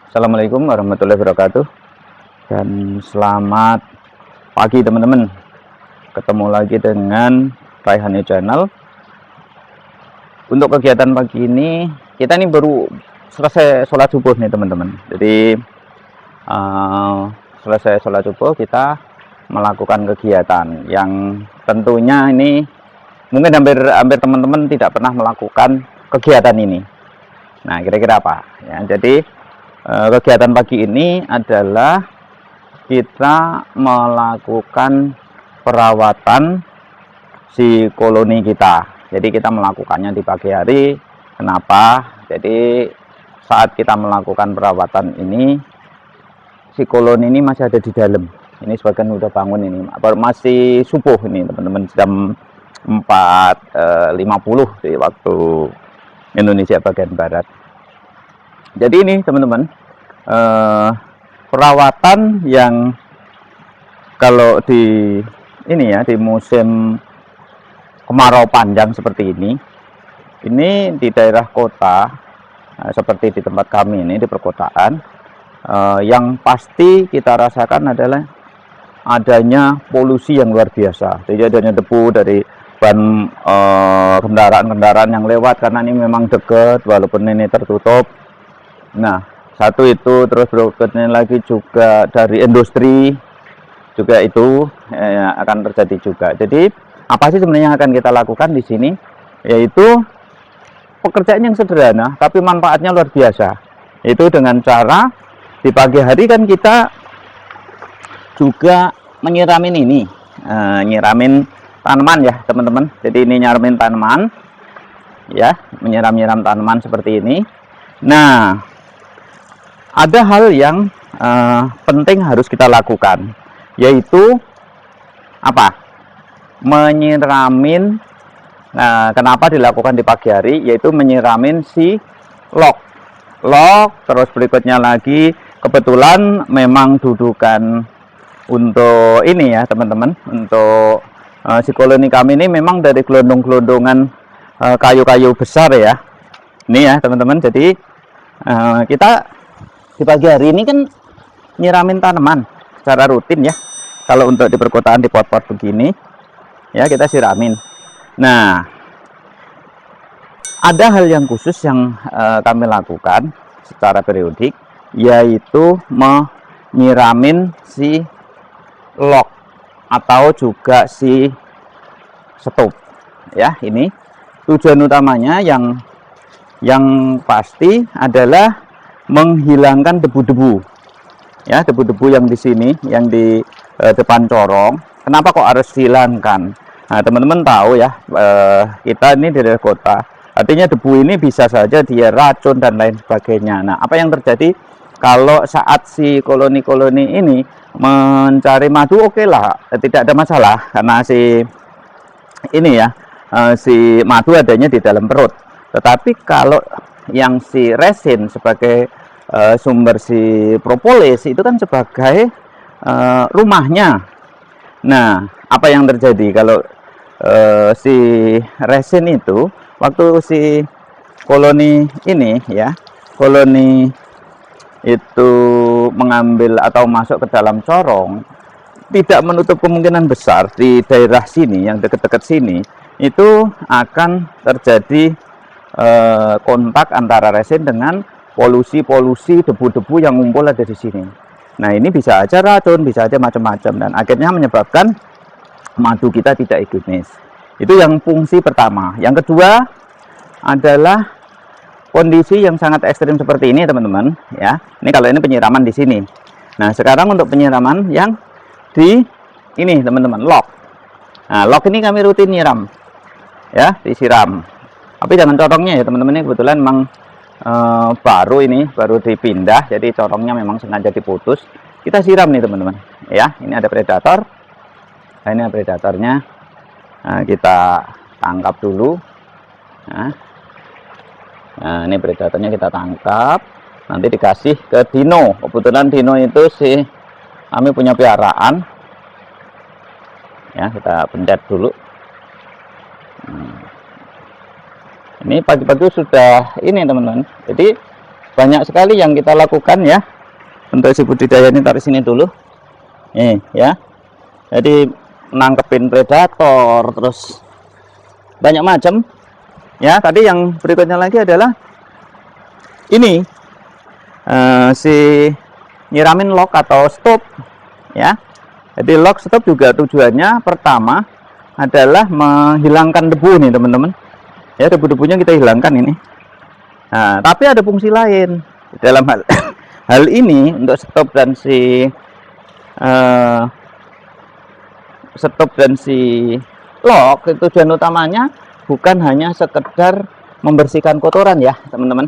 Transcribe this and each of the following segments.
Assalamualaikum warahmatullahi wabarakatuh. Dan selamat pagi teman-teman. Ketemu lagi dengan Raihani Channel. Untuk kegiatan pagi ini, kita ini baru selesai sholat subuh nih teman-teman. Jadi selesai sholat subuh kita melakukan kegiatan yang tentunya ini mungkin hampir teman-teman tidak pernah melakukan kegiatan ini. Nah, kira-kira apa? Ya, jadi kegiatan pagi ini adalah kita melakukan perawatan si koloni kita. Jadi kita melakukannya di pagi hari. Kenapa? Jadi saat kita melakukan perawatan ini, si koloni ini masih ada di dalam. Ini sebagian udah bangun ini, masih subuh ini teman-teman, jam 4.50 di waktu Indonesia bagian barat. Jadi ini teman-teman, perawatan yang kalau di ini ya, di musim kemarau panjang seperti ini di daerah kota, seperti di tempat kami ini di perkotaan, yang pasti kita rasakan adalah adanya polusi yang luar biasa. Jadi adanya debu dari ban kendaraan-kendaraan yang lewat, karena ini memang dekat walaupun ini tertutup. Nah, satu itu, terus berikutnya lagi juga dari industri juga itu akan terjadi juga. Jadi apa sih sebenarnya yang akan kita lakukan di sini? Yaitu pekerjaan yang sederhana tapi manfaatnya luar biasa. Itu dengan cara di pagi hari kan kita juga menyiramin ini, nyiramin tanaman ya teman-teman. Jadi ini nyiramin tanaman ya, menyiram-nyiram tanaman seperti ini. Nah, ada hal yang penting harus kita lakukan, yaitu apa? Menyiramin. Kenapa dilakukan di pagi hari? Yaitu menyiramin si log. Terus berikutnya lagi, kebetulan memang dudukan untuk ini ya teman-teman, untuk si koloni kami ini memang dari gelondong-gelondongan kayu-kayu besar ya. Ini ya teman-teman. Jadi kita di pagi hari ini kan nyiramin tanaman secara rutin ya. Kalau untuk di perkotaan di pot-pot begini ya kita siramin. Nah, ada hal yang khusus yang kami lakukan secara periodik, yaitu menyiramin si log atau juga si stop ya. Ini tujuan utamanya yang pasti adalah menghilangkan debu-debu ya, debu-debu yang di sini, yang di depan corong. Kenapa kok harus dihilangkan? Nah, teman-teman tahu ya, kita ini di daerah kota, artinya debu ini bisa saja dia racun dan lain sebagainya. Nah, apa yang terjadi kalau saat si koloni-koloni ini mencari madu? Oke lah, tidak ada masalah, karena si ini ya, si madu adanya di dalam perut. Tetapi kalau yang si resin sebagai sumber si propolis itu kan sebagai rumahnya. Nah, apa yang terjadi kalau si resin itu, waktu si koloni ini ya, koloni itu mengambil atau masuk ke dalam corong, tidak menutup kemungkinan besar di daerah sini, yang dekat-dekat sini, itu akan terjadi kontak antara resin dengan polusi debu-debu yang ngumpul ada di sini. Nah, ini bisa aja racun, bisa aja macam-macam, dan akhirnya menyebabkan madu kita tidak higienis. Itu yang fungsi pertama. Yang kedua adalah kondisi yang sangat ekstrim seperti ini teman-teman ya. Ini kalau ini penyiraman di sini. Nah, sekarang untuk penyiraman yang di ini teman-teman, log. Nah, log ini kami rutin nyiram ya, disiram. Tapi jangan corongnya ya teman-teman, ini kebetulan memang baru dipindah, jadi corongnya memang sengaja diputus. Kita siram nih teman-teman ya. Ini ada predator. Nah, ini predatornya. Nah, kita tangkap dulu. Nah, ini predatornya kita tangkap. Nanti dikasih ke dino. Kebetulan dino itu sih kami punya piaraan. Ya, kita pencet dulu. Ini pagi-pagi sudah ini teman-teman. Jadi banyak sekali yang kita lakukan ya untuk si budidaya ini. Taruh sini dulu nih ya. Jadi nangkepin predator, terus banyak macam ya. Tadi yang berikutnya lagi adalah ini si nyiramin lock atau stop ya. Jadi lock stop juga tujuannya pertama adalah menghilangkan debu nih teman-teman ya. Debu-debunya kita hilangkan ini. Nah, tapi ada fungsi lain dalam hal ini. Untuk stop dan si lock, tujuan utamanya bukan hanya sekedar membersihkan kotoran ya teman-teman.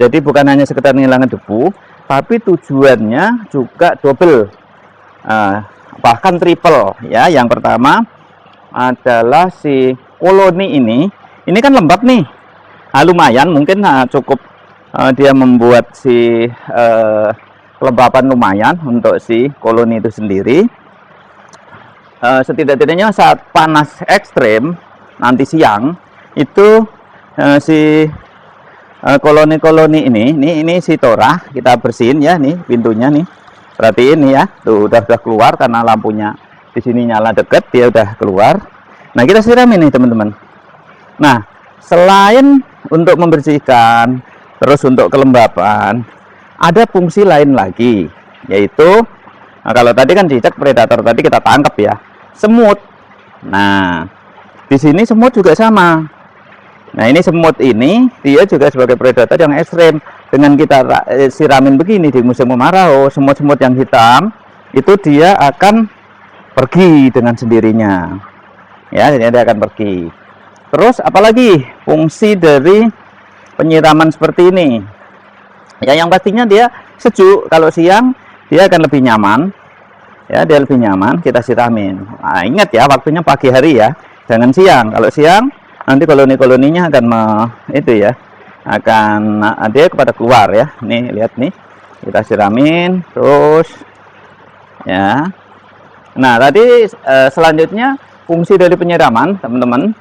Jadi bukan hanya sekedar menghilangkan debu, tapi tujuannya juga double, bahkan triple ya. Yang pertama adalah si koloni ini kan lembab nih. Lumayan mungkin cukup dia membuat si kelembapan lumayan untuk si koloni itu sendiri. Setidak-tidaknya saat panas ekstrim nanti siang itu si koloni-koloni ini si tora kita bersihin ya. Nih pintunya nih, perhatiin nih ya, tuh udah keluar karena lampunya di sini nyala deket, dia udah keluar. Nah kita siram ini teman-teman. Nah selain untuk membersihkan, terus untuk kelembapan, ada fungsi lain lagi, yaitu kalau tadi kan cicak predator tadi kita tangkap ya, semut. Nah di sini semut juga sama. Nah ini semut ini dia juga sebagai predator yang ekstrem. Dengan kita siramin begini di musim kemarau, semut-semut yang hitam itu dia akan pergi dengan sendirinya ya. Jadi dia akan pergi. Terus apalagi fungsi dari penyiraman seperti ini ya, yang pastinya dia sejuk. Kalau siang dia akan lebih nyaman ya, dia lebih nyaman kita siramin. Nah, ingat ya, waktunya pagi hari ya, jangan siang. Kalau siang nanti koloni-koloninya akan dia kepada keluar ya. Nih lihat nih, kita siramin terus ya. Nah tadi selanjutnya fungsi dari penyiraman teman-teman.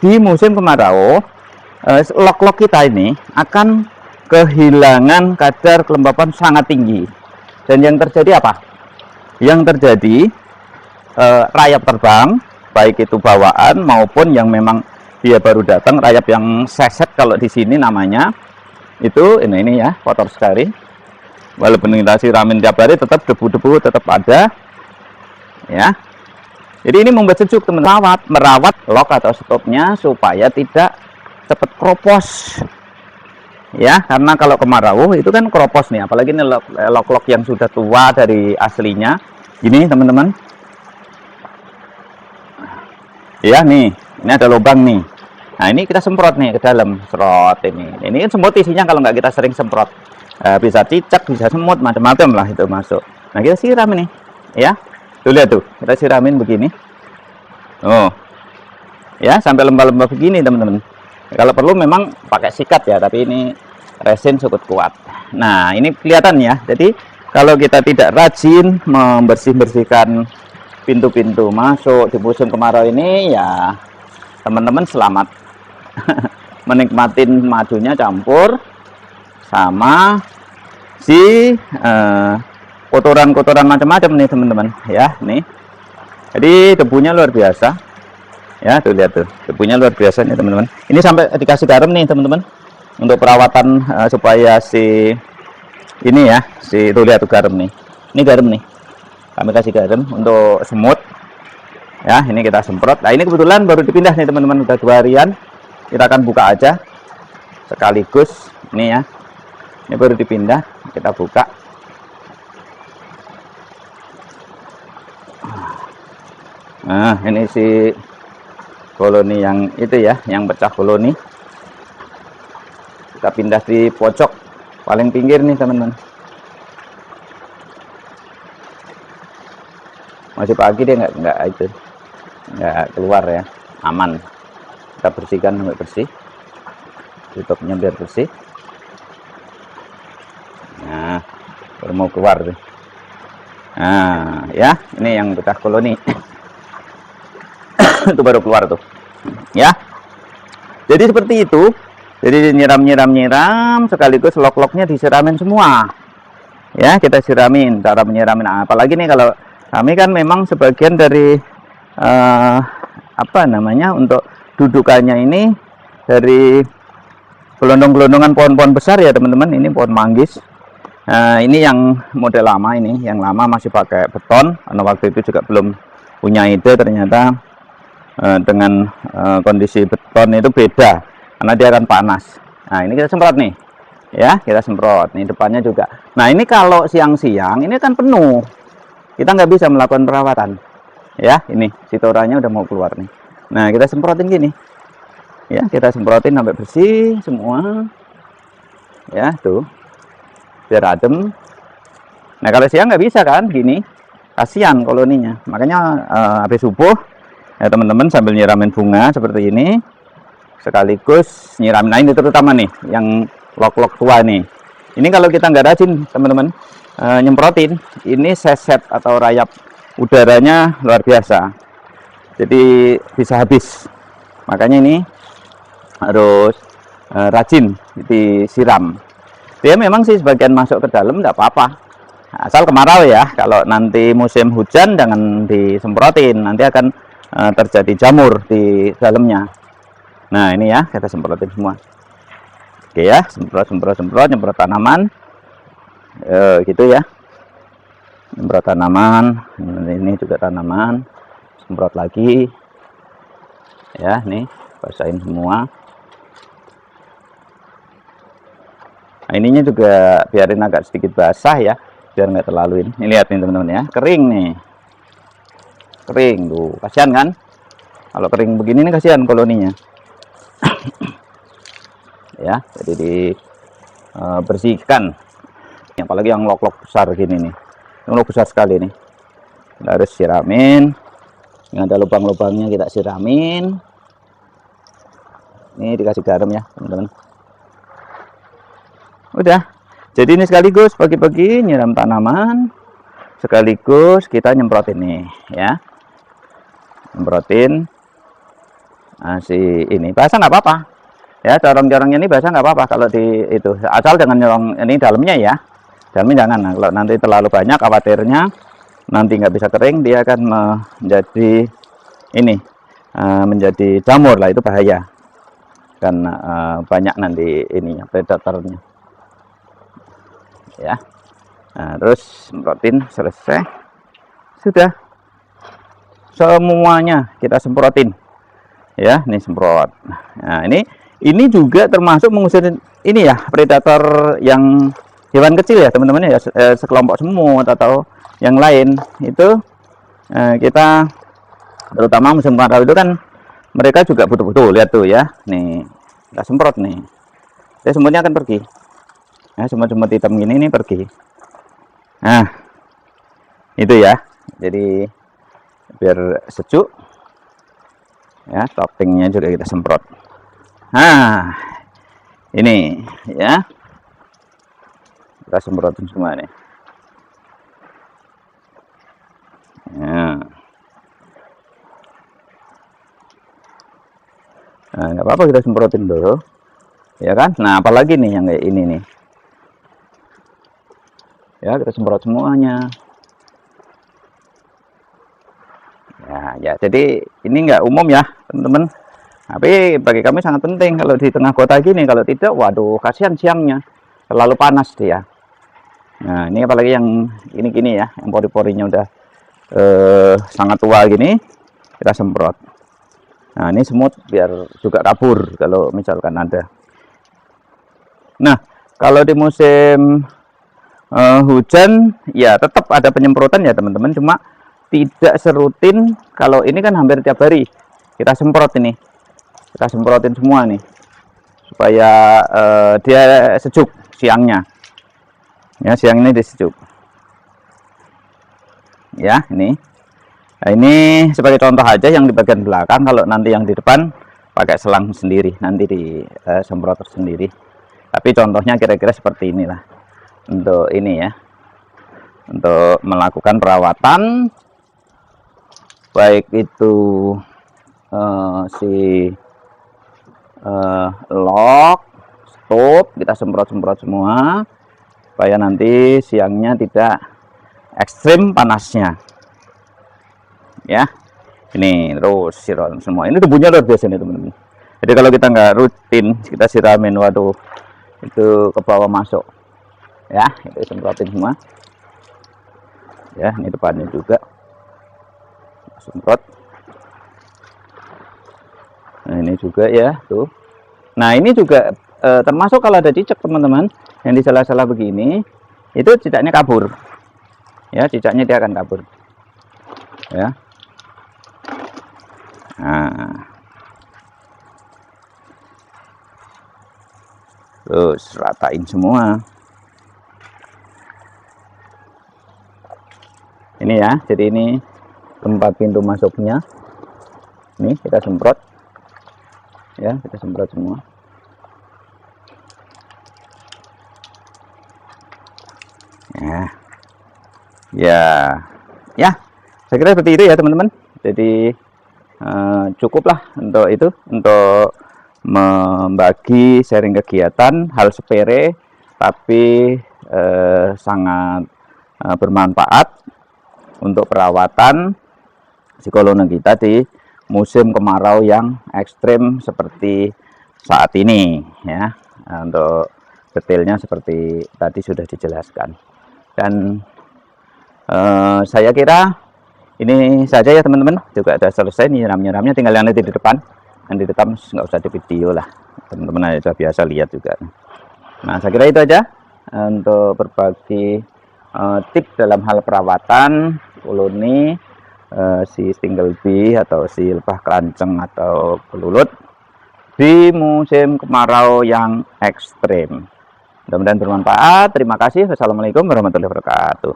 Di musim kemarau lok-lok kita ini akan kehilangan kadar kelembapan sangat tinggi. Dan yang terjadi apa? Yang terjadi rayap terbang, baik itu bawaan maupun yang memang dia baru datang, rayap yang seset kalau di sini namanya. Itu ini ya, kotor sekali. Walaupun kita siramin tiap hari, tetap debu-debu tetap ada ya. Jadi ini membuat sejuk teman-teman. Merawat lock atau stopnya supaya tidak cepat kropos ya, karena kalau kemarau itu kan kropos nih, apalagi ini lock yang sudah tua dari aslinya ini teman-teman ya. Nih ini ada lubang nih. Nah ini kita semprot nih ke dalam, serot ini kan semut isinya. Kalau nggak kita sering semprot bisa cicak, bisa semut, macam-macam lah itu masuk. Nah kita siram ini ya. Tuh lihat tuh, kita siramin begini. Oh ya, sampai lembab-lembab begini teman-teman. Kalau perlu memang pakai sikat ya, tapi ini resin cukup kuat. Nah ini kelihatan ya. Jadi kalau kita tidak rajin membersihkan pintu-pintu masuk di musim kemarau ini ya, teman-teman selamat menikmatin madunya campur sama si kotoran-kotoran macam-macam nih teman-teman ya. Nih jadi debunya luar biasa ya, tuh lihat tuh, debunya luar biasa nih teman-teman. Ini sampai dikasih garam nih teman-teman untuk perawatan supaya si ini ya, si tuh lihat tuh garam nih. Ini garam nih, kami kasih garam untuk semut ya. Ini kita semprot. Nah ini kebetulan baru dipindah nih teman-teman, udah 2 harian. Kita akan buka aja sekaligus ini ya. Ini baru dipindah, kita buka. Nah ini si koloni yang itu ya, yang pecah koloni. Kita pindah di pojok paling pinggir nih teman-teman. Masih pagi dia nggak keluar ya, aman. Kita bersihkan sampai bersih, tutupnya biar bersih. Nah baru mau keluar tuh. Nah ya, ini yang pecah koloni. Itu baru keluar tuh ya. Jadi seperti itu Jadi nyiram sekaligus lok-loknya disiramin semua. Ya, kita siramin, cara menyiramin. Nah, apalagi nih kalau kami kan memang sebagian dari apa namanya, untuk dudukannya ini dari gelondong-gelondongan pohon-pohon besar ya teman-teman. Ini pohon manggis. Nah, ini yang model lama, ini yang lama masih pakai beton, karena waktu itu juga belum punya ide ternyata dengan kondisi beton itu beda, karena dia akan panas. Nah, ini kita semprot nih, ya, kita semprot. Nih depannya juga. Nah, ini kalau siang-siang ini kan penuh, kita nggak bisa melakukan perawatan. Ya, ini sitoranya udah mau keluar nih. Nah, kita semprotin gini, ya, kita semprotin sampai bersih semua, ya, tuh, biar adem. Nah, kalau siang nggak bisa kan, gini, kasihan koloninya. Makanya habis subuh, ya teman-teman, sambil nyiramin bunga seperti ini, sekaligus nyiramin. Nah, ini terutama nih yang lok-lok tua nih. Ini kalau kita nggak rajin teman-teman nyemprotin, ini seset atau rayap udaranya luar biasa, jadi bisa habis. Makanya ini harus rajin disiram. Dia memang sih sebagian masuk ke dalam nggak apa-apa, asal kemarau ya. Kalau nanti musim hujan jangan disemprotin, nanti akan terjadi jamur di dalamnya. Nah, ini ya, kita semprotin semua. Oke ya, semprot nyemprot tanaman, gitu ya, semprot tanaman. Ini juga tanaman, semprot lagi ya. Nih, basahin semua. Nah, ininya juga biarin agak sedikit basah ya, biar nggak terlalu ini. Lihat nih teman-teman ya, kering nih, kering tuh, kasihan kan kalau kering begini nih, kasihan koloninya. Ya, jadi dibersihkan, apalagi yang lok-lok besar gini nih, yang lok besar sekali nih, kita harus siramin. Yang ada lubang-lubangnya kita siramin. Ini dikasih garam ya teman-teman. Udah, jadi ini sekaligus pagi-pagi nyiram tanaman, sekaligus kita nyemprotin nih ya, nyemprotin. Nah, si ini basah nggak apa-apa ya, corong-corongnya ini basah nggak apa-apa kalau di itu, asal jangan nyolong ini dalamnya ya, dalamnya jangan. Nah, kalau nanti terlalu banyak, khawatirnya nanti nggak bisa kering, dia akan menjadi ini, menjadi jamur lah, itu bahaya kan, banyak nanti ininya, predatornya ya. Nah, terus semprotin, selesai, sudah semuanya kita semprotin ya. Ini semprot. Nah, ini juga termasuk mengusir ini ya, predator yang hewan kecil ya teman-teman ya, sekelompok semut atau yang lain itu. Kita terutama musim kemarau itu kan mereka juga butuh-butuh, lihat tuh ya, nih kita semprot nih, ya, semutnya akan pergi ya, semut-semut hitam gini nih pergi. Nah, itu ya, jadi biar sejuk ya, toppingnya juga kita semprot. Nah, ini ya, kita semprotin semua nih ya. Nah, nggak apa-apa, kita semprotin dulu ya kan. Nah, apalagi nih yang kayak ini nih ya, kita semprot semuanya ya. Jadi ini nggak umum ya teman-teman, tapi bagi kami sangat penting kalau di tengah kota gini. Kalau tidak, waduh, kasihan siangnya, terlalu panas dia. Nah, ini apalagi yang ini ya, yang pori-porinya udah sangat tua gini, kita semprot. Nah, ini semut biar juga kabur kalau misalkan ada. Nah, kalau di musim hujan ya tetap ada penyemprotan ya teman-teman, cuma tidak serutin. Kalau ini kan hampir tiap hari kita semprot, ini kita semprotin semua nih supaya dia sejuk siangnya ya, siang ini dia sejuk ya. Ini, nah, ini sebagai contoh aja yang di bagian belakang. Kalau nanti yang di depan pakai selang sendiri, nanti disemprot tersendiri. Tapi contohnya kira-kira seperti inilah untuk ini ya, untuk melakukan perawatan baik itu si lok tutup, kita semprot-semprot semua supaya nanti siangnya tidak ekstrim panasnya ya. Ini terus siram semua, ini debunya luar biasa nih teman-teman. Jadi kalau kita nggak rutin kita siramin, waduh itu ke bawah masuk ya. Itu semprotin semua ya. Ini depannya juga semprot. Nah ini juga ya tuh. Nah ini juga termasuk kalau ada cicak teman-teman yang di sela-sela begini, itu cicaknya kabur ya, cicaknya dia akan kabur ya. Nah terus ratain semua ini ya. Jadi ini tempat pintu masuknya, ini kita semprot ya, kita semprot semua. Ya, saya kira seperti itu ya teman-teman. Jadi cukuplah untuk itu, untuk membagi sharing kegiatan hal sepele tapi sangat bermanfaat untuk perawatan psikologi kita di musim kemarau yang ekstrim seperti saat ini ya. Untuk detailnya seperti tadi sudah dijelaskan, dan saya kira ini saja ya teman-teman. Juga sudah selesai nyiram-nyiramnya, tinggal yang nanti di depan, yang di depan nggak usah di video lah, teman-teman aja biasa lihat juga. Nah saya kira itu aja untuk berbagi tips dalam hal perawatan koloni si single bee atau si lebah kelanceng atau belulut di musim kemarau yang ekstrim. Mudah-mudahan bermanfaat. Terima kasih. Wassalamualaikum warahmatullahi wabarakatuh.